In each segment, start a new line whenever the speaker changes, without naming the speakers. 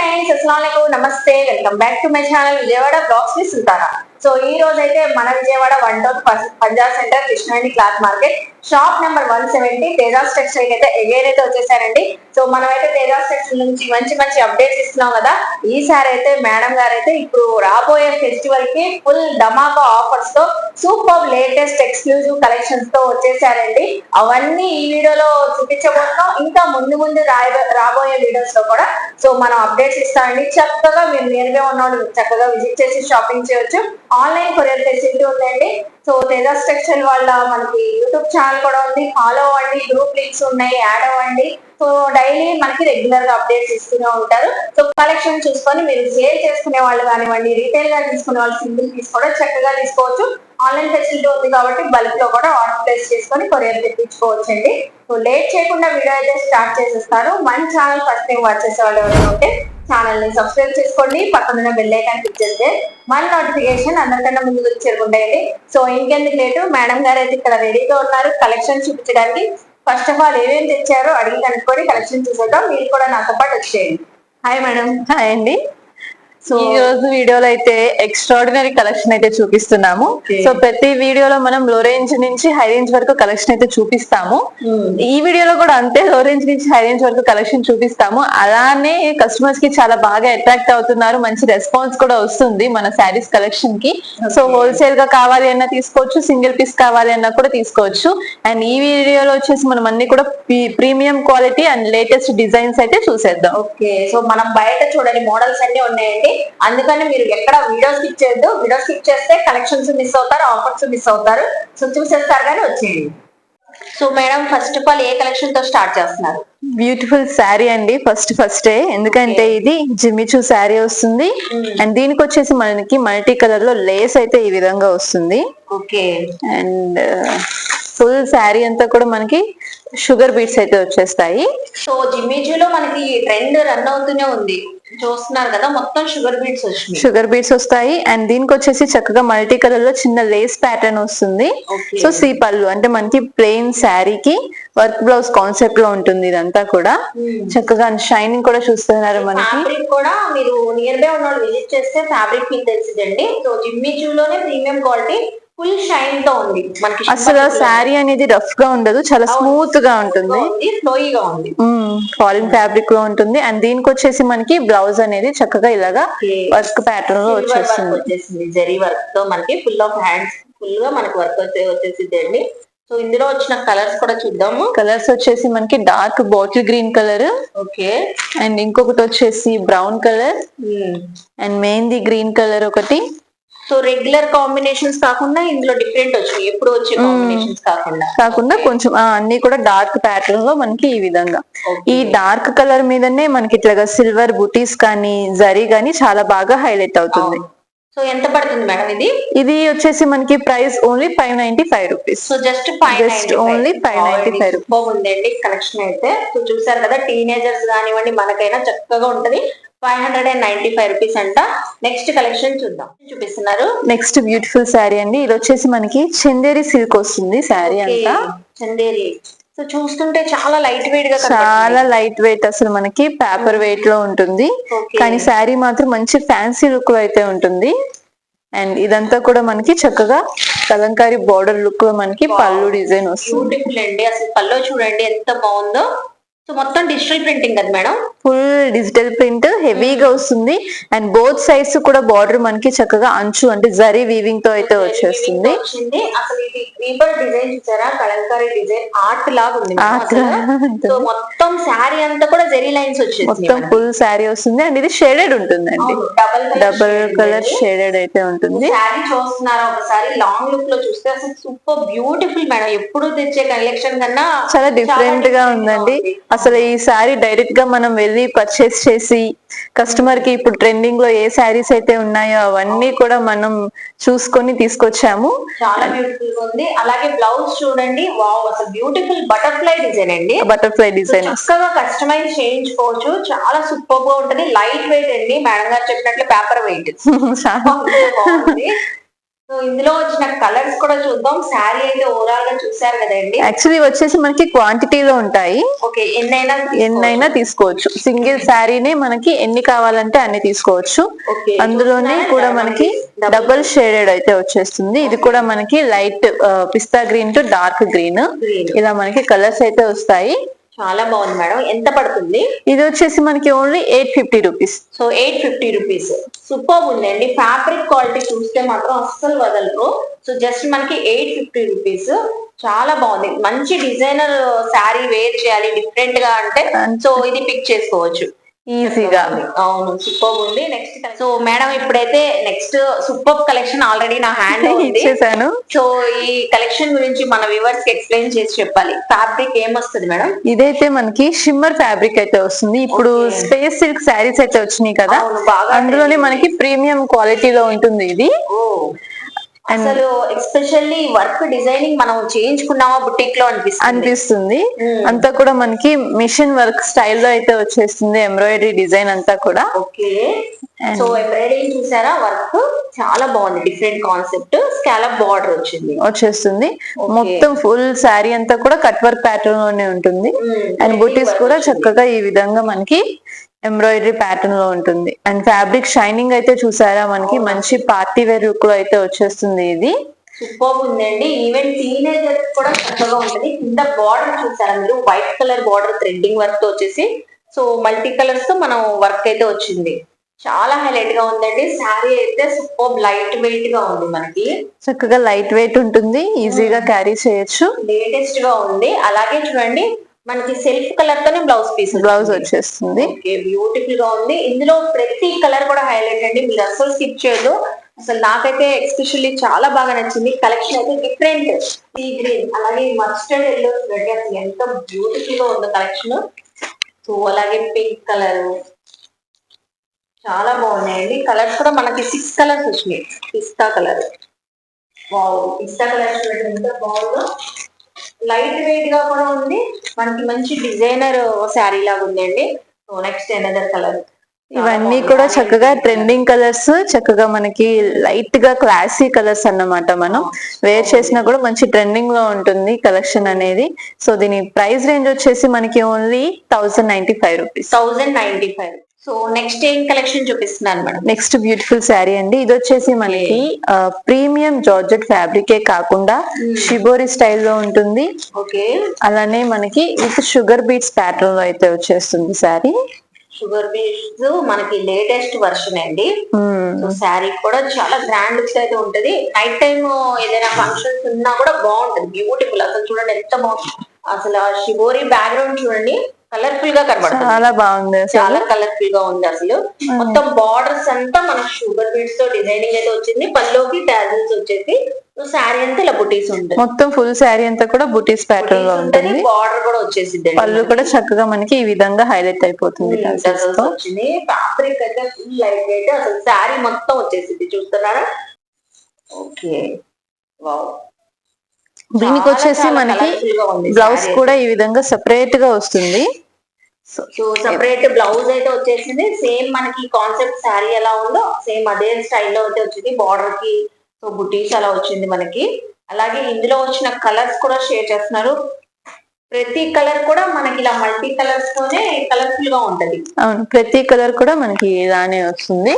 Friends, అస్సలాముఅలైకుం, నమస్తే, welcome back to my channel Vijayawada blogs ని సుల్తానా. సో ఈ రోజు అయితే మన Vijayawada 1 Punjab centre Krishnaveni cloth market shop number 170 Tejas textile అయితే ఎగైన్ అయితే వచ్చేసారండి. సో మనం అయితే తేజాస్ టెక్స్టైల్ నుంచి మంచి మంచి అప్డేట్స్ ఇస్తున్నాం కదా. ఈసారి అయితే మేడం గారు అయితే ఇప్పుడు రాబోయే ఫెస్టివల్ కి ఫుల్ ధమాకా ఆఫర్స్ తో సూపర్ లేటెస్ట్ ఎక్స్క్లూజివ్ కలెక్షన్స్ తో వచ్చేసారండి. అవన్నీ ఈ వీడియోలో చూపించబోతున్నాం. ఇంకా ముందు ముందు రాబోయే వీడియోస్ లో కూడా సో మనం అప్డేట్స్ ఇస్తామండి. చక్కగా మీరు నేరుగా ఉన్నవాళ్ళు చక్కగా విజిట్ చేసి షాపింగ్ చేయొచ్చు. ఆన్లైన్ కొరియర్ ఫెసిలిటీ ఉందండి. సో తేజాస్ టెక్స్టైల్ వాళ్ళ మనకి యూట్యూబ్ ఛానల్ కూడా ఉంది. ఫాలో అవ్వండి, గ్రూప్ లింక్స్ ఉన్నాయి, యాడ్ అవ్వండి. సో డైలీ మనకి రెగ్యులర్ గా అప్డేట్స్ ఇస్తూనే ఉంటారు. సో కలెక్షన్ చూసుకొని మీరు సేల్ చేసుకునే వాళ్ళు కానివ్వండి, రీటైల్ గా తీసుకునే వాళ్ళు సింగిల్ పీస్ కూడా చక్కగా తీసుకోవచ్చు. ఆన్లైన్ ఫెసిలిటీ ఉంది కాబట్టి బల్క్ లో కూడా ఆర్డర్ ప్లేస్ చేసుకొని కొరియర్ తెప్పించుకోవచ్చండి. సో లేట్ చేయకుండా వీడియో అయితే స్టార్ట్ చేసేస్తాను. మన ఛానల్ ఫస్ట్ టైం వాచ్ చేసే వాళ్ళు ఎవరైనా ఉంటే ఛానల్ ని సబ్స్క్రైబ్ చేసుకోండి. పక్కన బెల్ ఐకాన్ క్లిక్ చేస్తే మన నోటిఫికేషన్ అందరికన్నా ముందు వచ్చి చేరుకుంటాయండి. సో ఇంకెందుకు లేటు, మేడం గారు అయితే ఇక్కడ రెడీగా ఉన్నారు కలెక్షన్ చూపించడానికి. ఫస్ట్ ఆఫ్ ఆల్ ఏమేమి తెచ్చారో అడిగి కనుక్కొని కలెక్షన్ చూసేద్దాం. మీరు కూడా నాతో పాటు వచ్చేయండి. Hi madam.
హాయ్ అండి. సో ఈ రోజు వీడియోలో అయితే ఎక్స్ట్రాడినరీ కలెక్షన్ అయితే చూపిస్తున్నాము. సో ప్రతి వీడియోలో మనం లో రేంజ్ నుంచి హై రేంజ్ వరకు కలెక్షన్ అయితే చూపిస్తాము. ఈ వీడియోలో కూడా అంతే, లో రేంజ్ నుంచి హై రేంజ్ వరకు కలెక్షన్ చూపిస్తాము. అలానే కస్టమర్స్ కి చాలా బాగా అట్రాక్ట్ అవుతున్నారు. మంచి రెస్పాన్స్ కూడా వస్తుంది మన శారీస్ కలెక్షన్ కి. సో హోల్సేల్ గా కావాలి అన్నా తీసుకోవచ్చు, సింగిల్ పీస్ కావాలి అన్నా కూడా తీసుకోవచ్చు. అండ్ ఈ వీడియోలో వచ్చేసి మనం అన్ని కూడా premium quality and latest designs అయితే చూసేద్దాం.
ఓకే, సో మనం బయట చూడండి మోడల్స్ అన్ని ఉన్నాయండి. అందుకని మీరు ఎక్కడ వీడియో స్కిప్ చేయొద్దు. వీడియో స్కిప్ చేస్తే కలెక్షన్స్ మిస్ అవుతారు, ఆఫర్స్ మిస్ అవుతారు. సో చూసేస్తారు కానీ వచ్చేయండి. So madam first of all A collection తో స్టార్ట్ చేస్తున్నారు?
బ్యూటిఫుల్ శారీ అండి. ఫస్ట్ ఎందుకంటే ఇది జిమ్మిచూ శారీ వస్తుంది. అండ్ దీనికి వచ్చేసి మనకి మల్టీ కలర్ లో లేస్ అయితే ఈ విధంగా వస్తుంది.
ఓకే,
అండ్ ఫుల్ శారీ అంతా కూడా మనకి షుగర్ బీట్స్ అయితే వచ్చేస్తాయి.
సో జిమ్మిచూలో మనకి ట్రెండ్ రన్ అవుతూనే ఉంది, చూస్తున్నారు కదా, మొత్తం షుగర్ బీట్స్
వస్తాయి. అండ్ దీనికి వచ్చేసి చక్కగా మల్టీ కలర్ లో చిన్న లేస్ ప్యాటర్న్ వస్తుంది. సో సీ పళ్ళు అంటే మనకి ప్లెయిన్ శారీకి వర్క్ బ్లౌజ్ కాన్సెప్ట్ లో ఉంటుంది. ఇదంతా కూడా చక్కగా షైనింగ్ కూడా చూస్తున్నారు మనకి.
కూడా మీరు నియర్ బై ఉన్న విజిట్ చేస్తే ఫ్యాబ్రిక్ ఫీల్ తెలిసిందండి. సో జిమ్మిచూలోనే ప్రీమియం క్వాలిటీ ఫుల్ షైన్ తో ఉంది మనకి.
అసలు శారీ అనేది రఫ్ గా ఉండదు, చాలా స్మూత్ గా ఉంటుంది,
ఫ్లోయిగా ఉంది,
ఫాలిన్ ఫ్యాబ్రిక్ లో ఉంటుంది. అండ్ దీనికి వచ్చేసి మనకి బ్లౌజ్ అనేది చక్కగా ఇలాగా వర్క్ ప్యాటర్న్ లో
వచ్చేసింది. జరీ వర్క్ తో మనకి ఫుల్ ఆఫ్ హ్యాండ్స్ ఫుల్ గా మనకి వర్క్ వచ్చేసింది అండి. సో ఇందులో వచ్చిన కలర్స్ కూడా చూద్దాము.
కలర్స్ వచ్చేసి మనకి dark bottle green colour,
okay,
and ఇంకొకటి వచ్చేసి brown colour, and mehndi green colour ఒకటి.
సో రెగ్యులర్ కాంబినేషన్స్ కాకుండా ఇందులో డిఫరెంట్ వచ్చాయి, ఎప్పుడు వచ్చే కాంబినేషన్స్ కాకుండా
కొంచెం అన్ని కూడా డార్క్ ప్యాటర్న్ లో మనకి ఈ విధంగా. ఈ డార్క్ కలర్ మీదనే మనకి ఇట్లాగా సిల్వర్ బుటీస్ కానీ జరీ కానీ చాలా బాగా హైలైట్ అవుతుంది.
సో ఎంత పడుతుంది మేడం ఇది?
ఇది వచ్చేసి మనకి price only 595 rupees.
So just
only 595
ఉందండి కలెక్షన్ అయితే. సో చూసారు కదా, టీనేజర్స్ కానివ్వండి మనకైనా చక్కగా ఉంటది. 595 రూపీస్ అంట. నెక్స్ట్ కలెక్షన్ చూపిస్తున్నారు.
నెక్స్ట్ బ్యూటిఫుల్ శారీ అండి. ఇది వచ్చేసి మనకి చందేరి సిల్క్ వస్తుంది శారీ అంతా.
చందేరి సో చూస్తుంటే చాలా లైట్ వెయిట్ గా,
చాలా లైట్ వెయిట్, అసలు మనకి పేపర్ వెయిట్ లో ఉంటుంది. కానీ శారీ మాత్రం మంచి ఫ్యాన్సీ లుక్ లో అయితే ఉంటుంది. అండ్ ఇదంతా కూడా మనకి చక్కగా కలంకారీ బోర్డర్ లుక్ లో మనకి పళ్ళు డిజైన్ వస్తుంది.
బ్యూటిఫుల్ అండి. అసలు పళ్ళు చూడండి ఎంత బాగుందో. సో మొత్తం డిజిటల్ ప్రింటింగ్ కదా మేడం?
ఫుల్ డిజిటల్ ప్రింట్, హెవీగా వస్తుంది. అండ్ బోత్ సైడ్స్ కూడా బార్డర్ మనకి చక్కగా అంచు అంటే జరీ వీవింగ్ తో అయితే వచ్చేస్తుంది.
అసలు ఇది క్రీపర్ డిజైన్ చూసారా, కలంకారీ డిజైన్ ఆర్ట్ లాగా ఉంది. సో మొత్తం శారీ అంతా కూడా జరీ లైన్స్ వచ్చేసి
మొత్తం ఫుల్ శారీ వస్తుంది. అండ్ ఇది షేడెడ్ ఉంటుందండి, డబల్ కలర్ షేడెడ్ అయితే ఉంటుంది.
శారీ చూస్తున్నారా ఒకసారి లాంగ్ లుక్ లో చూస్తే అసలు సూపర్ బ్యూటిఫుల్ మేడం. ఎప్పుడు తెచ్చే కలెక్షన్ కన్నా
చాలా డిఫరెంట్ గా ఉందండి. అసలు ఈ శారీ డైరెక్ట్ గా మనం వెళ్ళి పర్చేస్ చేసి కస్టమర్ కి ఇప్పుడు ట్రెండింగ్ లో ఏ శారీస్ అయితే ఉన్నాయో అవన్నీ కూడా మనం చూసుకొని తీసుకొచ్చాము.
చాలా బ్యూటిఫుల్ గా ఉంది. అలాగే బ్లౌజ్ చూడండి, వావ్ అసలు బ్యూటిఫుల్ బటర్ఫ్లై డిజైన్ అండి.
బటర్ఫ్లై డిజైన్
చక్కగా కస్టమైజ్ చేయించుకోవచ్చు. చాలా సూపర్ గా ఉంటది. లైట్ వెయిట్ అండి, మేడం గారు చెప్పినట్లు పేపర్ వెయిట్. చాలా బాగుంది. సో ఇందులో వచ్చిన కలర్స్ కూడా చూద్దాం. శారీ అయితే ఓవరాల్ గా చూసారు కదండి.
యాక్చువల్లీ వచ్చేసి మనకి క్వాంటిటీలో ఉంటాయి.
ఓకే,
ఎన్నైనా తీసుకోవచ్చు. సింగిల్ శారీనే మనకి ఎన్ని కావాలంటే అన్ని తీసుకోవచ్చు. అందులోనే కూడా మనకి డబుల్ షేడెడ్ అయితే వచ్చేస్తుంది. ఇది కూడా మనకి light pista green to dark green, ఇలా మనకి కలర్స్ అయితే వస్తాయి.
చాలా బాగుంది మేడం. ఎంత పడుతుంది?
ఇది వచ్చేసి మనకి only 850 rupees.
So 850 rupees. Super ఉందండి. ఫ్యాబ్రిక్ క్వాలిటీ చూస్తే మాత్రం అస్సలు వదలరు. సో జస్ట్ మనకి 850 రూపీస్. చాలా బాగుంది. మంచి డిజైనర్ శారీ వేర్ చేయాలి డిఫరెంట్ గా అంటే సో ఇది పిక్ చేసుకోవచ్చు
ఈజీగా.
అవును, సూపర్ ఉంది. నెక్స్ట్ సో మేడం ఇప్పుడైతే నెక్స్ట్ సూపర్ కలెక్షన్ ఆల్రెడీ నా హ్యాండ్
ఇచ్చేసాను.
సో ఈ కలెక్షన్ గురించి మన వ్యూవర్స్ కి ఎక్స్ప్లెయిన్ చేసి చెప్పాలి. ఫ్యాబ్రిక్ ఏమొస్తుంది మేడం?
ఇదైతే మనకి షిమ్మర్ ఫ్యాబ్రిక్ అయితే వస్తుంది. ఇప్పుడు స్పేస్ సిల్క్ శారీస్ అయితే వచ్చినాయి కదా, అందులోనే మనకి ప్రీమియం క్వాలిటీలో ఉంటుంది ఇది.
అసలు ఎస్పెషల్లీ వర్క్ డిజైనింగ్ మనం చేయించుకున్నామా బుటిక్ లో
అనిపిస్తుంది. అంతా కూడా మనకి మిషన్ వర్క్ స్టైల్లో అయితే వచ్చేస్తుంది. ఎంబ్రాయిడరీ డిజైన్ అంతా కూడా.
ఓకే, సో ఎంబ్రాయిడరీ చూసారా, వర్క్ చాలా బాగుంది. Different concept. స్కాలప్ బార్డర్ వచ్చేస్తుంది. మొత్తం ఫుల్ శారీ అంతా కూడా కట్ వర్క్ ప్యాటర్న్ లోనే ఉంటుంది. అండ్ బుటీస్ కూడా చక్కగా ఈ విధంగా మనకి ఎంబ్రాయిడరీ ప్యాటర్న్ లో ఉంటుంది. అండ్ ఫ్యాబ్రిక్ షైనింగ్ అయితే చూసారా, మనకి మంచి పార్టీ వేర్ లుక్ లో అయితే వచ్చేస్తుంది. ఇది సూపర్ ఉందండి. ఈవెన్ టీనేజర్ కూడా చక్కగా ఉంటుంది. కింద బార్డర్ చూసారా మీరు, white colour border threading work తో వచ్చేసి సో మల్టీ కలర్స్ తో మనం వర్క్ అయితే వచ్చింది. చాలా హైలైట్ గా ఉందండి. శారీ అయితే సూపర్ లైట్ వెయిట్ గా ఉంది. మనకి
చక్కగా లైట్ వెయిట్ ఉంటుంది, ఈజీగా క్యారీ చేయొచ్చు.
లేటెస్ట్ గా ఉంది. అలాగే చూడండి మనకి సెల్ఫ్ కలర్ తోనే బ్లౌజ్
వచ్చేస్తుంది.
బ్యూటిఫుల్ గా ఉంది. ఇందులో ప్రతి కలర్ కూడా హైలైట్ అండి. మీరు అసలు స్కిప్ చేయదు. అసలు నాకైతే ఎస్పెషల్లీ చాలా బాగా నచ్చింది. కలెక్షన్ అయితే డిఫరెంట్. సీ గ్రీన్ అలాగే మస్టర్డ్ ఎల్లో రెడ్, అసలు ఎంత బ్యూటిఫుల్ గా ఉందో కలెక్షన్. సో అలాగే పింక్ కలర్ చాలా బాగున్నాయండి. కలర్స్ కూడా మనకి 6 కలర్స్ వచ్చినాయి. పిస్తా కలర్, వావ్, పిస్తా కలర్ చూడండి ఎంత బాగుందో. లైట్ వెయిట్ గా కూడా ఉంది. మనకి మంచి డిజైనర్ శారీ లాగా ఉందండి. So next another colour.
ఇవన్నీ కూడా చక్కగా ట్రెండింగ్ కలర్స్, చక్కగా మనకి లైట్ గా క్లాసీ కలర్స్ అన్నమాట. మనం వేర్ చేసినా కూడా మంచి ట్రెండింగ్ లో ఉంటుంది కలెక్షన్ అనేది. సో దీని ప్రైస్ రేంజ్ వచ్చేసి మనకి ఓన్లీ 1095 రూపీస్.
1095. సో నెక్స్ట్ ఏం కలెక్షన్ చూపిస్తున్నాను మేడం?
నెక్స్ట్ బ్యూటిఫుల్ శారీ అండి. ఇది వచ్చేసి మనకి ప్రీమియం జార్జెట్ ఫ్యాబ్రికే కాకుండా షిబోరి స్టైల్లో ఉంటుంది.
ఓకే,
అలానే మనకి విత్ షుగర్ బీట్స్ ప్యాటర్న్ లో అయితే వచ్చేస్తుంది శారీ.
షుగర్ బీట్స్ మనకి లేటెస్ట్ వర్షన్ అండి. సో శారీ కూడా చాలా గ్రాండ్ లుక్స్ అయితే ఉంటది. నైట్ టైం ఏదైనా ఫంక్షన్స్ ఉన్నా కూడా బాగుంటది. బ్యూటిఫుల్. అసలు చూడండి ఎంత బాగుంది. అసలు ఆ షిబోరి బ్యాక్గ్రౌండ్ చూడండి, కలర్ఫుల్ గా కనబడుతుంది.
చాలా బాగుంది,
చాలా కలర్ఫుల్ గా ఉంది. అసలు మొత్తం బార్డర్స్ అంతా మనకు షుగర్ బీట్స్ తో డిజైనింగ్ అయితే వచ్చింది. పల్లోకి టాజిల్స్ వచ్చేసి శారీ అంతా ఇలా బుటీస్ ఉంటుంది.
మొత్తం ఫుల్ శారీ అంతా కూడా బుటీస్ ప్యాటర్న్ లో ఉంటుంది.
బార్డర్ కూడా వచ్చేసింది.
పళ్ళు కూడా చక్కగా మనకి ఈ విధంగా హైలైట్ అయిపోతుంది.
వచ్చింది. ఫ్యాబ్రిక్ అయితే ఫుల్ లైట్ వెయిట్. అసలు శారీ మొత్తం వచ్చేసింది. చూస్తున్నారా? Okay, wow.
దీనికి వచ్చేసి మనకి బ్లౌజ్ కూడా ఈ విధంగా సెపరేట్ గా వస్తుంది.
సో సెపరేట్ బ్లౌజ్ అయితే వచ్చేసింది. సేమ్ మనకి కాన్సెప్ట్ శారీ ఎలా ఉందో సేమ్ అదే స్టైల్లో అయితే వచ్చింది. బార్డర్ కి సో బుటీస్ అలా వచ్చింది మనకి. అలాగే ఇందులో వచ్చిన కలర్స్ కూడా షేర్ చేస్తున్నారు. ప్రతి కలర్ కూడా మనకి ఇలా మల్టీ కలర్స్ తోనే కలర్ఫుల్ గా ఉంటది.
అవును, ప్రతి కలర్ కూడా మనకి ఇలానే వస్తుంది.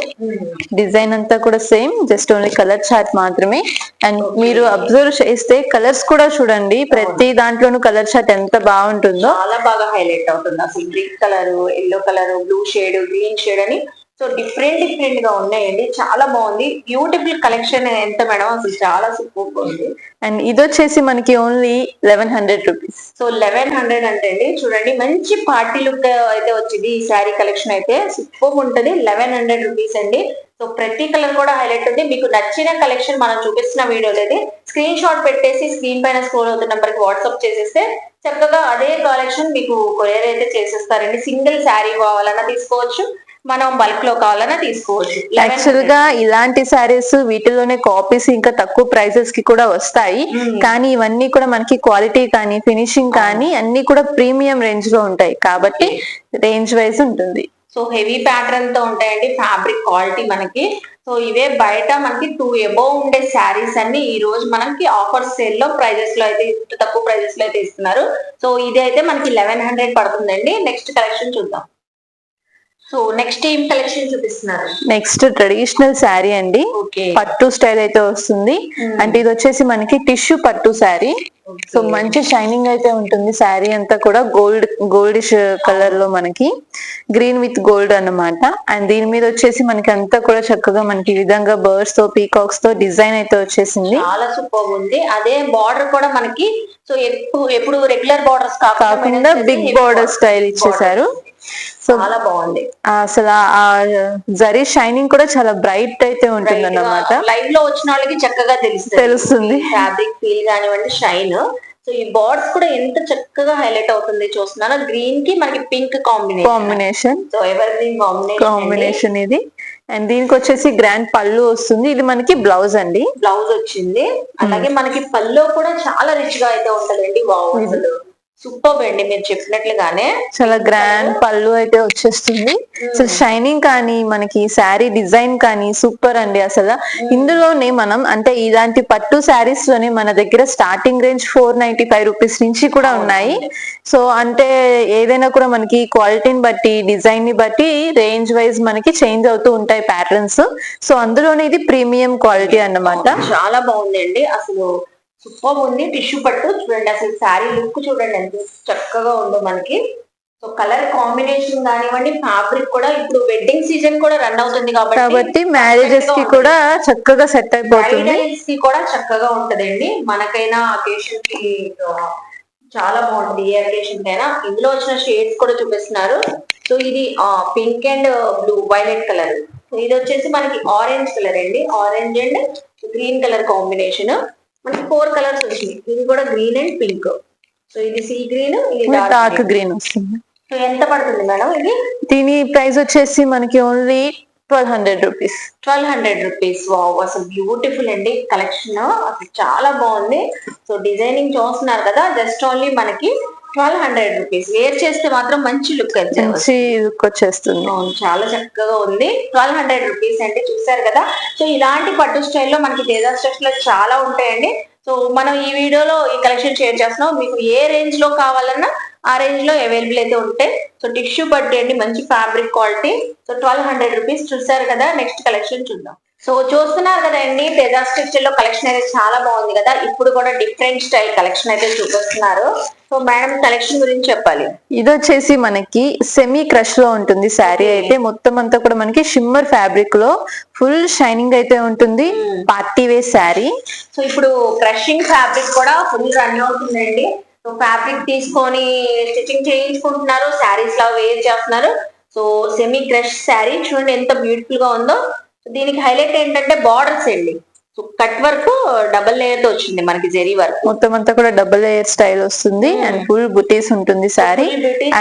డిజైన్ అంతా కూడా same, just only colour chart మాత్రమే. అండ్ మీరు అబ్జర్వ్ చేస్తే కలర్స్ కూడా చూడండి, ప్రతి దాంట్లోనూ కలర్ చార్ట్ ఎంత బాగుంటుందో.
చాలా బాగా హైలైట్ అవుతుంది. అసలు green colour, yellow colour, blue shade, green shade అని సో డిఫరెంట్ గా ఉన్నాయండి. చాలా బాగుంది. Beautiful collection. ఎంత మేడం? అసలు చాలా సూపర్ ఉంది.
అండ్ ఇది వచ్చేసి మనకి ఓన్లీ 1100 రూపీస్.
సో 1100 అంటే అండి చూడండి మంచి పార్టీ లుక్ అయితే వచ్చింది. ఈ శారీ కలెక్షన్ అయితే సూపర్ ఉంటది. 1100 రూపీస్ అండి. సో ప్రతి కలర్ కూడా హైలైట్ ఉంది. మీకు నచ్చిన కలెక్షన్ మనం చూపిస్తున్న వీడియోలో అయితే స్క్రీన్ షాట్ పెట్టేసి స్క్రీన్ పైన స్క్రోల్ అవుతున్న నెంబర్ కి వాట్సాప్ చేసేస్తే చక్కగా అదే కలెక్షన్ మీకు కొరియర్ అయితే చేసేస్తారండి. సింగిల్ శారీ కావాలన్నా తీసుకోవచ్చు, మనం బల్క్ లో కావాలన్నా తీసుకోవచ్చు.
యాక్చువల్ గా ఇలాంటి శారీస్ వీటిలోనే కాపీస్ ఇంకా తక్కువ ప్రైసెస్ కి కూడా వస్తాయి. కానీ ఇవన్నీ కూడా మనకి క్వాలిటీ కానీ ఫినిషింగ్ కానీ అన్ని కూడా ప్రీమియం రేంజ్ లో ఉంటాయి కాబట్టి రేంజ్ వైజ్ ఉంటుంది.
సో హెవీ ప్యాటర్న్ తో ఉంటాయండి. ఫ్యాబ్రిక్ క్వాలిటీ మనకి సో ఇవే బయట మనకి 2 అబోవ్ ఉండే శారీస్ అన్ని ఈ రోజు మనకి ఆఫర్ సేల్ లో ప్రైజెస్ లో అయితే తక్కువ ప్రైజెస్ లో అయితే ఇస్తున్నారు. సో ఇది అయితే మనకి 1100 పడుతుందండి. నెక్స్ట్ కలెక్షన్ చూద్దాం. సో నెక్స్ట్ ఏం కలెక్షన్ చూపిస్తున్నారు?
నెక్స్ట్ ట్రెడిషనల్ శారీ అండి, పట్టు స్టైల్ అయితే వస్తుంది. అంటే ఇది వచ్చేసి మనకి టిష్యూ పట్టు శారీ. సో మంచి షైనింగ్ అయితే ఉంటుంది శారీ అంతా కూడా, గోల్డిష్ కలర్ లో మనకి గ్రీన్ విత్ గోల్డ్ అన్నమాట. అండ్ దీని మీద వచ్చేసి మనకి అంతా కూడా చక్కగా మనకి ఈ విధంగా బర్డ్స్ తో పీకాక్స్ తో డిజైన్ అయితే వచ్చేసింది.
చాలా సూపర్ ఉంది. అదే బార్డర్ కూడా మనకి సో ఎప్పుడు రెగ్యులర్ బార్డర్స్
కాకుండా బిగ్ బార్డర్ స్టైల్ ఇచ్చేసారు. సో
చాలా బాగుంది.
అసలు ఆ జరీ షైనింగ్ కూడా చాలా బ్రైట్ అయితే ఉంటుంది అన్నమాట.
లైవ్ లో వచ్చిన వాళ్ళకి చక్కగా తెలుస్తుంది ఫ్యాబ్రిక్ ఫీల్ కానివ్వండి, షైన్. సో ఈ బార్డ్స్ కూడా ఎంత చక్కగా హైలైట్ అవుతుంది చూస్తున్నాను. గ్రీన్ కి మనకి pink combination. So ever green combination ఇది. అండ్ దీనికి వచ్చేసి గ్రాండ్ పళ్ళు వస్తుంది. ఇది మనకి బ్లౌజ్ అండి, బ్లౌజ్ వచ్చింది. అలాగే మనకి పళ్ళు కూడా చాలా రిచ్ గా అయితే ఉంటదండి. బాగుంది, సూపర్ అండి. మీరు చెప్పినట్లుగానే చాలా గ్రాండ్ పళ్ళు అయితే వచ్చేస్తుంది. అసలు షైనింగ్ కానీ మనకి శారీ డిజైన్ కానీ సూపర్ అండి. అసలు ఇందులోనే మనం అంటే ఇలాంటి పట్టు శారీస్ లోనే మన దగ్గర స్టార్టింగ్ రేంజ్ 495 రూపీస్ నుంచి కూడా ఉన్నాయి. సో అంటే ఏదైనా కూడా మనకి క్వాలిటీని బట్టి, డిజైన్ ని బట్టి రేంజ్ వైజ్ మనకి చేంజ్ అవుతూ ఉంటాయి ప్యాటర్న్స్. సో అందులోనే ఇది ప్రీమియం క్వాలిటీ అన్నమాట. చాలా బాగుంది అండి. అసలు సూపర్ ఉంది. టిష్యూ పట్టు చూడండి, అసలు శారీ లుక్ చూడండి ఎంత చక్కగా ఉందో మనకి. సో కలర్ కాంబినేషన్ కానివ్వండి, ఫ్యాబ్రిక్ కూడా ఇప్పుడు వెడ్డింగ్ సీజన్ కూడా రన్ అవుతుంది కాబట్టి
మ్యారేజెస్ కి కూడా చక్కగా సెట్ అయిపోతుంది.
కి కూడా చక్కగా ఉంటదండి. మనకైనా అకేషన్ కి చాలా బాగుంటుంది. ఏ అకేషన్ కైనా. ఇందులో వచ్చిన షేడ్స్ కూడా చూపిస్తున్నారు. సో ఇది pink and blue violet colour. ఇది వచ్చేసి మనకి ఆరెంజ్ కలర్ అండి, orange and green colour combination. మనకి 4 కలర్స్ వచ్చింది. ఇది కూడా గ్రీన్ అండ్ పింక్. సో ఇది సీ గ్రీన్, ఇది
డార్క్ గ్రీన్ వస్తుంది.
సో ఎంత పడుతుంది మేడం ఇది?
దీని ప్రైస్ వచ్చేసి మనకి ఓన్లీ 1200 రూపీస్.
1200 రూపీస్. వావ్, అసలు బ్యూటిఫుల్ అండి కలెక్షన్. అసలు చాలా బాగుంది. సో డిజైనింగ్ చూస్తున్నారు కదా, జస్ట్ ఓన్లీ మనకి 1200 రూపీస్. వేర్ చేస్తే మాత్రం మంచి లుక్
వచ్చేస్తుంది.
చాలా చక్కగా ఉంది. 1200 రూపీస్ అంటే చూసారు కదా. సో ఇలాంటి పట్టు స్టైల్లో మనకి తేజాస్ టెక్స్టైల్స్ లో చాలా ఉంటాయండి. సో మనం ఈ వీడియోలో ఈ కలెక్షన్ షేర్ చేస్తున్నాం. మీకు ఏ రేంజ్ లో కావాలన్నా ఆ రేంజ్ లో అవైలబుల్ అయితే ఉంటాయి. సో టిష్యూ పట్టు అండి, మంచి ఫ్యాబ్రిక్ క్వాలిటీ. సో 1200 రూపీస్ చూసారు కదా. నెక్స్ట్ కలెక్షన్ చూద్దాం. సో చూస్తున్నారు కదండి, తేజాస్ టెక్స్టైల్ లో కలెక్షన్ అయితే చాలా బాగుంది కదా. ఇప్పుడు కూడా డిఫరెంట్ స్టైల్ కలెక్షన్ అయితే చూపిస్తున్నారు. సో మేడం కలెక్షన్ గురించి చెప్పాలి.
ఇది వచ్చేసి మనకి సెమీ క్రష్ లో ఉంటుంది శారీ అయితే. మొత్తం అంతా కూడా మనకి షిమ్మర్ ఫ్యాబ్రిక్ లో ఫుల్ షైనింగ్ అయితే ఉంటుంది. Party wear sari.
సో ఇప్పుడు క్రషింగ్ ఫ్యాబ్రిక్ కూడా ఫుల్ రన్ అవుతుందండి. సో ఫ్యాబ్రిక్ తీసుకొని స్టిచ్చింగ్ చేయించుకుంటున్నారు, శారీస్ లా వేర్ చేస్తున్నారు. సో సెమీ క్రష్ శారీ చూడండి ఎంత బ్యూటిఫుల్ గా ఉందో. దీనికి హైలైట్ ఏంటంటే బార్డర్స్ అండి. So cut work double layer తో వచ్చింది మనకి, జెరీ వర్క్
మొత్తం అంతా కూడా డబుల్ లేయర్ స్టైల్ వస్తుంది. అండ్ ఫుల్ బుటీస్ ఉంటుంది శారీ.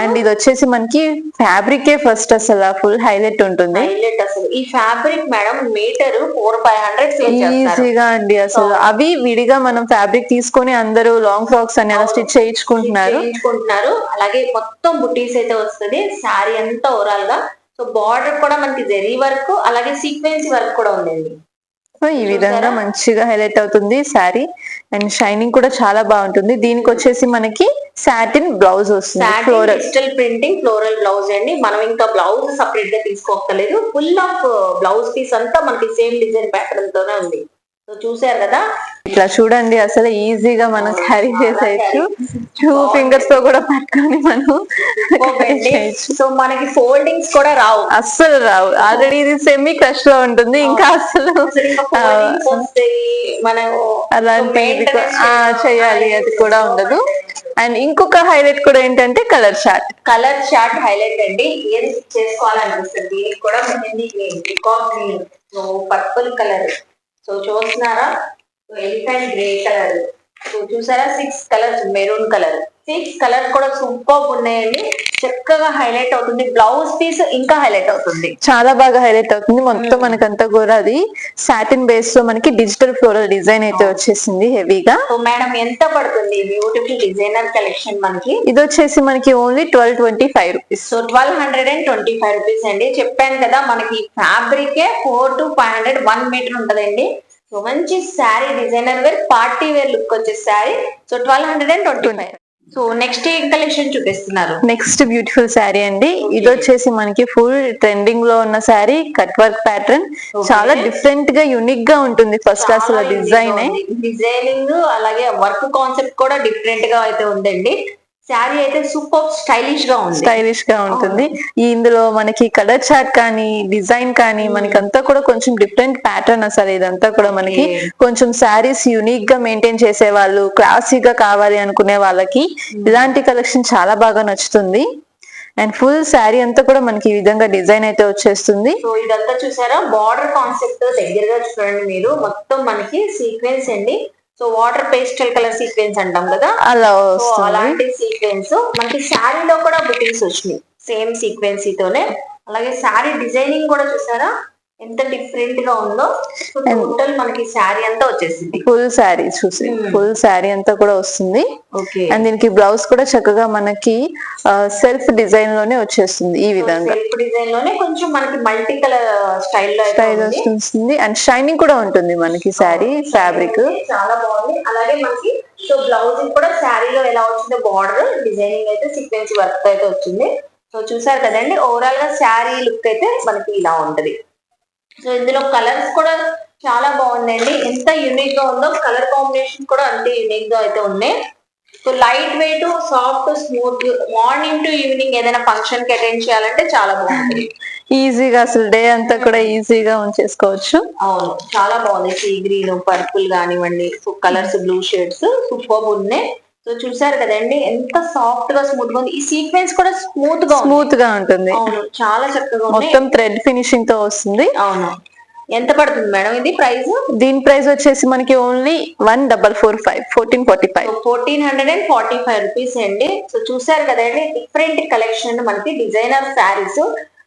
అండ్ ఇది వచ్చేసి మనకి ఫ్యాబ్రిక్ ఫస్ట్ అసలు ఫుల్ హైలైట్ ఉంటుంది.
హైలైట్ అసలు ఈ ఫ్యాబ్రిక్ మేడం మీటర్ 400-500
ఈజీగా అండి. అసలు అవి విడిగా మనం ఫ్యాబ్రిక్ తీసుకొని అందరూ లాంగ్ ఫ్రాక్స్ అని అలా స్టిచ్ చేయించుకుంటున్నారు.
అలాగే మొత్తం బుటీస్ అయితే వస్తుంది శారీ అంతా ఓవరాల్ గా. సో బార్డర్ కూడా మనకి జెరీ వర్క్, అలాగే సీక్వెన్సీ వర్క్ కూడా ఉందండి.
సో ఈ విధంగా మంచిగా హైలైట్ అవుతుంది శారీ. అండ్ షైనింగ్ కూడా చాలా బాగుంటుంది. దీనికి వచ్చేసి మనకి సాటిన్ బ్లౌజ్ వస్తుంది.
Floral digital printing floral blouse అండి. మనం ఇంకా బ్లౌజ్ సపరేట్ గా తీసుకోవట్లేదు. ఫుల్ ఆఫ్ బ్లౌజ్ పీస్ అంతా మనకి సేమ్ డిజైన్ ప్యాటర్న్ తోనే ఉంది. సో చూసారు కదా,
ఇట్లా చూడండి అసలు ఈజీగా మనం క్యారీ చేసేయచ్చు. 2 ఫింగర్స్ తో కూడా పట్టుకొని మనం.
సో మనకి ఫోల్డింగ్స్ కూడా రావు,
అస్సలు రావు. ఆల్రెడీ ఇది సెమీ క్రష్ లో ఉంటుంది, ఇంకా అసలు
మనం
అలాంటి చేయాలి అది కూడా ఉండదు. అండ్ ఇంకొక హైలైట్ కూడా ఏంటంటే కలర్ చార్ట్
హైలైట్ అండి. ఏది చేసుకోవాలనిపిస్తుంది. దీనికి కూడా mehndi green, peacock green, purple colour. So చూస్తున్నారా, ఎలిఫెంట్ గ్రే కలర్. సో చూసారా 6 colours, maroon colour. Six colours కూడా సూపర్ ఉన్నాయండి. చక్కగా హైలైట్ అవుతుంది. బ్లౌజ్ పీస్ ఇంకా హైలైట్ అవుతుంది.
చాలా బాగా హైలైట్ అవుతుంది. మొత్తం మనకంతా కూడా అది సాటిన్ బేస్ లో మనకి డిజిటల్ ఫ్లోరల్ డిజైన్ అయితే వచ్చేసింది హెవీగా.
సో మేడం ఎంత పడుతుంది బ్యూటిఫుల్ డిజైనర్ కలెక్షన్ మనకి?
ఇది వచ్చేసి మనకి ఓన్లీ 1225 రూపీస్.
సో 1225 రూపీస్ అండి. చెప్పాను కదా మనకి ఫ్యాబ్రిక్ 4 to 500 1 మీటర్ ఉంటదండి. సో మంచి sari designer wear party wear look వచ్చే శారీ. సో 1225. సో నెక్స్ట్ ఏం కలెక్షన్ చూపిస్తున్నారు?
నెక్స్ట్ బ్యూటిఫుల్ శారీ అండి. ఇది వచ్చేసి మనకి ఫుల్ ట్రెండింగ్ లో ఉన్న శారీ, కట్ వర్క్ ప్యాటర్న్. చాలా డిఫరెంట్ గా యూనిక్ గా ఉంటుంది. ఫస్ట్ అసలు
డిజైనింగ్ అలాగే వర్క్ కాన్సెప్ట్ కూడా డిఫరెంట్ గా అయితే ఉందండి. శారీ అయితే సూపర్ స్టైలిష్ గా
ఉంటుంది. ఇందులో మనకి కలర్ చార్ట్ కానీ డిజైన్ కానీ మనకంతా కూడా కొంచెం డిఫరెంట్ ప్యాటర్న్. అసలు ఇదంతా కూడా మనకి కొంచెం శారీస్ యూనిక్ గా మెయింటైన్ చేసే వాళ్ళు, క్లాసీగా కావాలి అనుకునే వాళ్ళకి ఇలాంటి కలెక్షన్ చాలా బాగా నచ్చుతుంది. అండ్ ఫుల్ శారీ అంతా కూడా మనకి ఈ విధంగా డిజైన్ అయితే వచ్చేస్తుంది.
సో ఇదంతా చూసారా బార్డర్ కాన్సెప్ట్ దగ్గరగా చూడండి మీరు. మొత్తం మనకి సీక్వెన్స్ అండి. So water pastel colour sequence అంటాం కదా,
అలా
అలాంటి సీక్వెన్స్ మనకి శారీలో కూడా బుకింగ్స్ వచ్చినాయి సేమ్ సీక్వెన్సీ తోనే. అలాగే శారీ డిజైనింగ్ కూడా చూసారా ఎంత డిఫరెంట్ గా ఉందో. టోటల్ మనకి శారీ అంతా వచ్చేసింది.
ఫుల్ శారీ చూసి ఫుల్ శారీ అంతా కూడా వస్తుంది. అండ్ దీనికి బ్లౌజ్ కూడా చక్కగా మనకి సెల్ఫ్ డిజైన్ లోనే వచ్చేస్తుంది. ఈ విధంగా
సెల్ఫ్ డిజైన్ లోనే కొంచెం మనకి మల్టీ కలర్ స్టైల్
వస్తుంది. అండ్ షైనింగ్ కూడా ఉంటుంది మనకి శారీ ఫ్యాబ్రిక్.
చాలా బాగుంది. అలాగే మనకి సో బ్లౌజ్ కూడా శారీలో ఎలా వచ్చిందో బార్డర్ డిజైనింగ్ అయితే సీక్వెన్స్ వర్క్ అయితే వచ్చింది. సో చూసారు కదండి ఓవరాల్ గా శారీ లుక్ అయితే మనకి ఇలా ఉంటది. సో ఇందులో కలర్స్ కూడా చాలా బాగుందండి. ఎంత యూనిక్ గా ఉందో కలర్ కాంబినేషన్ కూడా అంతే యూనిక్ గా అయితే ఉన్నాయి. So light weight, soft, smooth, morning to evening ఏదైనా ఫంక్షన్ కి అటెండ్ చేయాలంటే చాలా బాగుంటుంది.
ఈజీగా అసలు డే అంతా కూడా ఈజీగా ఉంచేసుకోవచ్చు.
అవును చాలా బాగుంది. సీ గ్రీన్, పర్పుల్ కానివ్వండి, so colours blue shades super ఉన్నాయి. సో చూసారు కదండి ఎంత సాఫ్ట్ గా స్మూత్ గా ఉంది. ఈ సీక్వెన్స్ కూడా స్మూత్
గా ఉంటుంది.
అవును చాలా చక్కగా
మొత్తం థ్రెడ్ ఫినిషింగ్ తో వస్తుంది.
అవును ఎంత పడుతుంది మేడం ఇది ప్రైస్?
దీని ప్రైస్ వచ్చేసి మనకి ఓన్లీ 1445
1445 రూపీస్ అండి. సో చూసారు కదండి డిఫరెంట్ కలెక్షన్ మనకి డిజైనర్ శారీస్.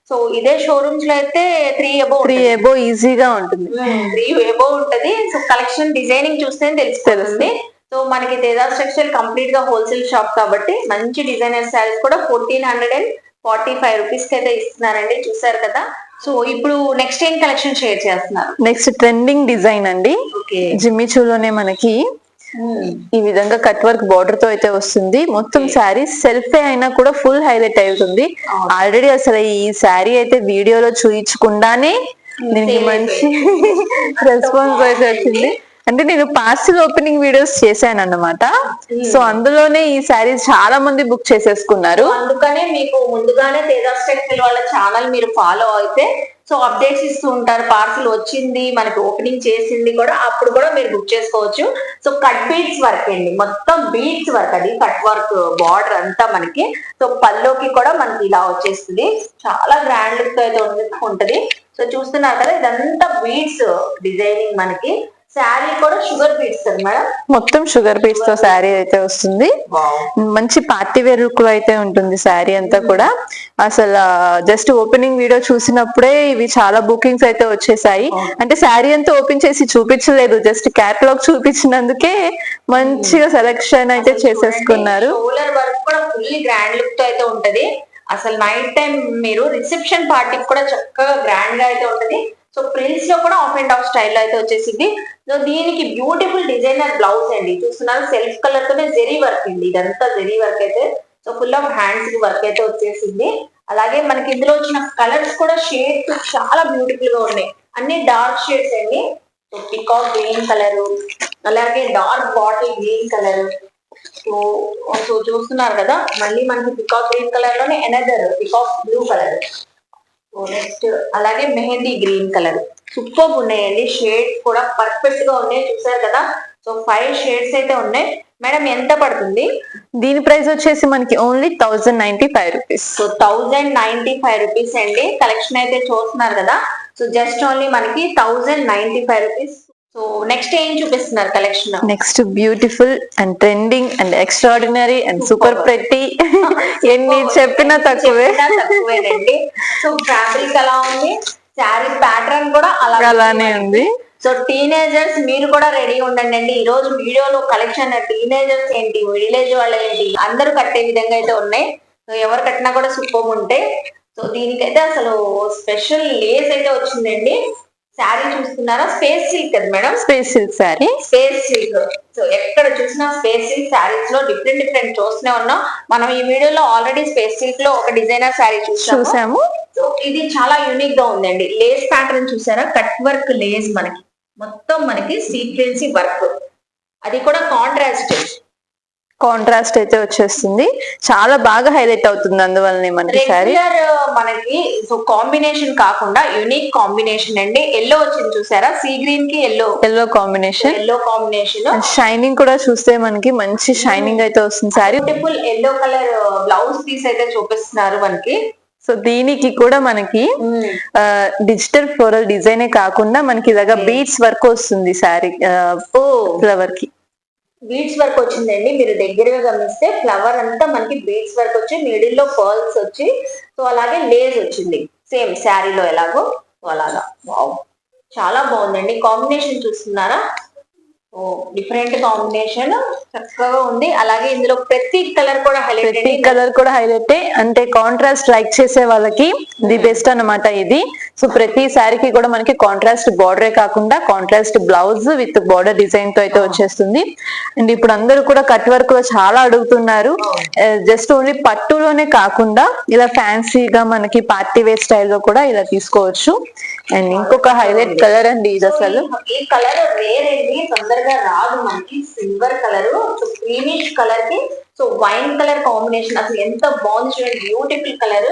సో ఇదే షోరూమ్స్ లో అయితే 3 above
ఈజీగా ఉంటుంది.
3 above ఉంటది. సో కలెక్షన్ డిజైనింగ్ చూస్తే తెలుస్తుంది. సో మనకి తేజాస్ టెక్స్టైల్ కంప్లీట్ గా హోల్సేల్ షాప్ కాబట్టి మంచి డిజైనర్ శారీస్ కూడా 1445 రూపీస్ కి అయితే ఇస్తున్నారండి. చూసారు కదా. సో ఇప్పుడు నెక్స్ట్ ఏం కలెక్షన్ షేర్ చేస్తున్నారు?
నెక్స్ట్ ట్రెండింగ్ డిజైన్ అండి. జిమ్మిచూలోనే మనకి ఈ విధంగా కట్ వర్క్ బార్డర్ తో అయితే వస్తుంది. మొత్తం శారీ సెల్ఫ్ అయినా కూడా ఫుల్ హైలైట్ అవుతుంది. ఆల్రెడీ అసలు ఈ శారీ అయితే వీడియోలో చూయించకుండానే దీనికి మంచి రెస్పాన్స్ అయితే వచ్చింది. అంటే నేను పార్సిల్ ఓపెనింగ్ వీడియోస్ చేశాను అన్నమాట. సో అందులోనే ఈ శారీస్ చాలా మంది బుక్ చేసేసుకున్నారు.
అందుకనే మీకు ముందుగానే తేజాస్ టెక్స్టైల్ వాళ్ళ ఛానల్ మీరు ఫాలో అయితే సో అప్డేట్స్ ఇస్తూ ఉంటారు. పార్సిల్ వచ్చింది మనకి ఓపెనింగ్ చేసింది కూడా అప్పుడు కూడా మీరు బుక్ చేసుకోవచ్చు. సో కట్ బీడ్స్ వర్క్ అండి, మొత్తం బీడ్స్ వర్క్, అది కట్ వర్క్ బార్డర్ అంతా మనకి. సో పల్లోకి కూడా మనకి ఇలా వచ్చేస్తుంది. చాలా గ్రాండ్ లుక్ అయితే ఉంటది. సో చూస్తున్నారు కదా ఇదంతా బీడ్స్ డిజైనింగ్ మనకి. శారీ కూడా షుగర్ బీట్స్ కదా మేడం,
మొత్తం షుగర్ బీట్స్ తో శారీ అయితే వస్తుంది. మంచి పార్టీ వేర్ లుక్ లో అయితే ఉంటుంది శారీ అంతా కూడా. అసలు జస్ట్ ఓపెనింగ్ వీడియో చూసినప్పుడే ఇవి చాలా బుకింగ్స్ అయితే వచ్చేసాయి. అంటే శారీ అంతా ఓపెన్ చేసి చూపించలేదు, జస్ట్ క్యాటలాగ్ చూపించినందుకే మంచిగా సెలెక్షన్ అయితే చేసేసుకున్నారు.
సోలార్ వర్క్ కూడా ఫుల్లీ గ్రాండ్ లుక్ తో అయితే ఉంటది. అసలు నైట్ టైం మీరు రిసెప్షన్ పార్టీకి కూడా చక్కగా గ్రాండ్ గా అయితే ఉంటది. సో ప్రిల్స్ లో కూడా ఆఫ్ అండ్ ఆఫ్ స్టైల్ అయితే వచ్చేసింది. సో దీనికి బ్యూటిఫుల్ డిజైనర్ బ్లౌజ్ అండి. చూస్తున్నారు సెల్ఫ్ కలర్ తోనే జెరీ వర్క్ అండి, ఇదంతా జెరీ వర్క్ అయితే. సో ఫుల్ ఆఫ్ హ్యాండ్స్ కి వర్క్ అయితే వచ్చేసింది. అలాగే మనకి ఇందులో వచ్చిన కలర్స్ కూడా షేడ్స్ చాలా బ్యూటిఫుల్ గా ఉన్నాయి. అన్ని డార్క్ షేడ్స్ అండి. సో పికాక్ గ్రీన్ కలర్, అలాగే dark bottle green colour. So చూస్తున్నారు కదా మళ్ళీ మనకి పికాక్ గ్రీన్ కలర్ లోనే another peacock blue colour. Next అలాగే మెహందీ గ్రీన్ కలర్. సూపర్ ఉన్నాయండి. షేడ్స్ కూడా పర్ఫెక్ట్ గా ఉన్నాయి. చూసారు కదా. సో 5 షేడ్స్ అయితే ఉన్నాయి. మేడం ఎంత పడుతుంది?
దీని ప్రైస్ వచ్చేసి మనకి ఓన్లీ 1095 రూపీస్.
సో 1095 రూపీస్ అండి. కలెక్షన్ అయితే చూస్తున్నారు కదా. సో జస్ట్ ఓన్లీ మనకి 1095 రూపీస్. సో సో నెక్స్ట్ ఏం చూపిస్తున్నారు collection?
Next beautiful and trending and extraordinary and super pretty ఎన్ని చెప్పినా
తక్కువేనండి. సో ఫ్యాబ్రిక్ అలా ఉంది, శారీ ప్యాటర్న్ కూడా
అలానే ఉంది.
సో టీనేజర్స్ మీరు కూడా రెడీ ఉండండి. ఈ రోజు వీడియోలో కలెక్షన్ టీనేజర్స్ ఏంటి, మిడిల్ ఏజ్ వాళ్ళు ఏంటి అందరూ కట్టే విధంగా అయితే ఉన్నాయి. సో ఎవరు కట్టినా కూడా సూపర్ ఉంటాయి. సో దీనికైతే అసలు స్పెషల్ లేస్ అయితే వచ్చిందండి. శారీ చూస్తున్నారా, స్పేస్ సిల్క్ కదా madam?
Space silk sari,
space silk. So ఎక్కడ చూసినా స్పేస్ సిల్క్ శారీస్ లో డిఫరెంట్ చూస్తూనే ఉన్నాం. మనం ఈ వీడియోలో ఆల్రెడీ స్పేస్ సిల్క్ లో ఒక డిజైనర్ శారీ చూసాము. సో ఇది చాలా యూనిక్ గా ఉందండి. లేస్ ప్యాటర్న్ చూసారా, కట్ వర్క్ లేస్, మొత్తం మనకి సీక్వెన్సీ వర్క్, అది కూడా
కాంట్రాస్ట్ అయితే వచ్చేస్తుంది. చాలా బాగా హైలైట్ అవుతుంది అందువల్లనే మనకి సారీ.
మనకి సో కాంబినేషన్ కాకుండా యూనిక్ కాంబినేషన్ అండి. ఎల్లో వచ్చింది చూసారా, సీ గ్రీన్ కి ఎల్లో కాంబినేషన్.
షైనింగ్ కూడా చూస్తే మనకి మంచి షైనింగ్ అయితే వస్తుంది sari.
Beautiful yellow colour blouse piece అయితే చూపిస్తున్నారు మనకి.
సో దీనికి కూడా మనకి డిజిటల్ ఫ్లోరల్ డిజైనే కాకుండా మనకి ఇలాగా బీడ్స్ వర్క్ వస్తుంది సారీ ఫ్లవర్ కి.
బీడ్స్ వర్క్ వచ్చిందండి. మీరు దగ్గరగా గమనిస్తే ఫ్లవర్ అంతా మనకి బీడ్స్ వర్క్ వచ్చి మిడిల్ లో పర్ల్స్ వచ్చి, సో అలాగే లేస్ వచ్చింది సేమ్ శారీలో ఎలాగో అలాగా. వావ్, చాలా బాగుందండి. కాంబినేషన్ చూస్తున్నారా, ఓ డిఫరెంట్ కాంబినేషన్, చక్కగా ఉంది. అలాగే ఇందులో ప్రతి కలర్ కూడా హైలైట్.
అంటే కాంట్రాస్ట్ లైక్ చేసే వాళ్ళకి ది బెస్ట్ అన్నమాట ఇది. సో ప్రతి శారీకి కూడా మనకి కాంట్రాస్ట్ బార్డరే కాకుండా contrast blouse with border design తో అయితే వచ్చేస్తుంది. అండ్ ఇప్పుడు అందరూ కూడా కట్ వర్క్ లో చాలా అడుగుతున్నారు. జస్ట్ ఓన్లీ పట్టులోనే కాకుండా ఇలా ఫ్యాన్సీగా మనకి పార్టీ వేర్ స్టైల్లో కూడా ఇలా తీసుకోవచ్చు. అండ్ ఇంకొక హైలైట్ కలర్ అండి ఇది. అసలు
ఈ కలర్ రేర్ అండి, తొందరగా రాదు మనకి. సిల్వర్ కలర్, క్రీమిష్ కలర్ కి సో వైన్ కలర్ కాంబినేషన్ అసలు ఎంత బాగుంది చూడండి. Beautiful colour.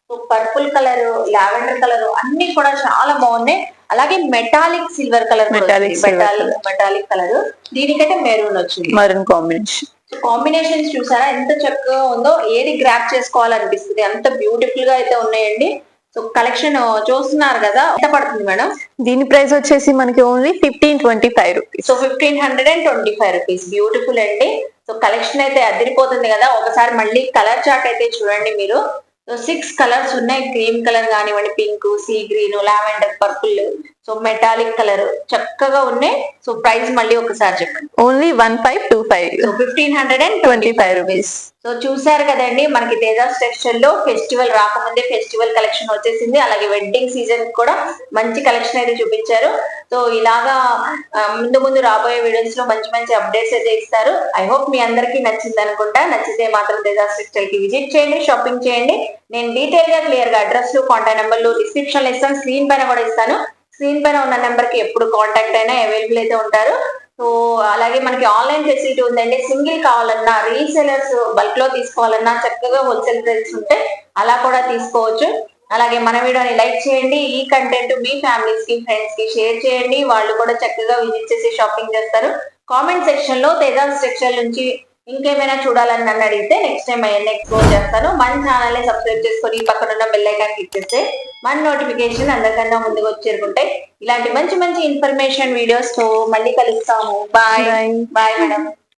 So purple colour, lavender colour అన్ని కూడా చాలా బాగున్నాయి. అలాగే metallic silver colour, metallic colour. దీనికైతే మెరూన్ వచ్చింది,
మెరూన్ కాంబినేషన్.
కాంబినేషన్స్ చూసారా ఎంత చక్కగా ఉందో. ఏది గ్రాప్ చేసుకోవాలనిపిస్తుంది, అంత బ్యూటిఫుల్ గా అయితే ఉన్నాయండి. సో కలెక్షన్ చూస్తున్నారు కదా, ఎంత పడుతుంది మేడం?
దీని ప్రైస్ వచ్చేసి మనకి only 1525 rupees.
So 1525 rupees. Beautiful అండి. సో కలెక్షన్ అయితే అదిరిపోతుంది కదా. ఒకసారి మళ్ళీ కలర్ చార్ట్ అయితే చూడండి మీరు. సో 6 కలర్స్ ఉన్నాయి. క్రీమ్ కలర్ కానివ్వండి, pink, sea green, lavender, purple, so metallic colour చక్కగా ఉన్నాయి. సో ప్రైస్ మళ్ళీ ఒకసారి చెప్పండి.
ఓన్లీ 1525.
So 1525 rupees. సో చూసారు కదండి, మనకి తేజాస్ టెక్స్టైల్ లో ఫెస్టివల్ రాకముందే ఫెస్టివల్ కలెక్షన్ వచ్చేసింది. అలాగే వెడ్డింగ్ సీజన్ కూడా మంచి కలెక్షన్ అయితే చూపించారు. సో ఇలాగా ముందు రాబోయే వీడియోస్ లో మంచి అప్డేట్స్ అయితే ఇస్తారు. ఐ హోప్ మీ అందరికీ నచ్చింది అనుకుంటా. నచ్చితే మాత్రం తేజాస్ టెక్స్టైల్ కి విజిట్ చేయండి, షాపింగ్ చేయండి. నేను డీటెయిల్ గా క్లియర్ గా అడ్రస్, కాంటాక్ట్ నెంబర్లు డిస్క్రిప్షన్ లో ఇస్తాను, స్క్రీన్ పైన కూడా ఇస్తాను. స్క్రీన్ పైన ఉన్న నెంబర్ కి ఎప్పుడు కాంటాక్ట్ అయినా అవైలబుల్ అయితే ఉంటారు. సో అలాగే మనకి ఆన్లైన్ ఫెసిలిటీ ఉందండి. సింగిల్ కావాలన్నా, రీసెలర్స్ బల్క్ లో తీసుకోవాలన్నా చక్కగా హోల్సేల్ ప్రైస్ ఉంటే అలా కూడా తీసుకోవచ్చు. అలాగే మన వీడియోని లైక్ చేయండి. ఈ కంటెంట్ మీ ఫ్యామిలీస్ కి, ఫ్రెండ్స్ కి షేర్ చేయండి. వాళ్ళు కూడా చక్కగా విజిట్ చేసి షాపింగ్ చేస్తారు. కామెంట్ సెక్షన్ లో తేజాస్ టెక్స్టైల్ నుంచి ఇంకేమైనా చూడాలని నన్ను అడిగితే నెక్స్ట్ టైం అవన్నీ ఎక్స్ప్లోర్ చేస్తాను. మన ఛానల్ ని సబ్స్క్రైబ్ చేసుకొని పక్కన ఉన్న బెల్ ఐకాన్ క్లిక్ చేస్తే మన నోటిఫికేషన్ అందరికన్నా ముందుగా చేరుకుంటాయి. ఇలాంటి మంచి ఇన్ఫర్మేషన్ వీడియోస్ తో మళ్ళీ కలుస్తాము. Bye madam.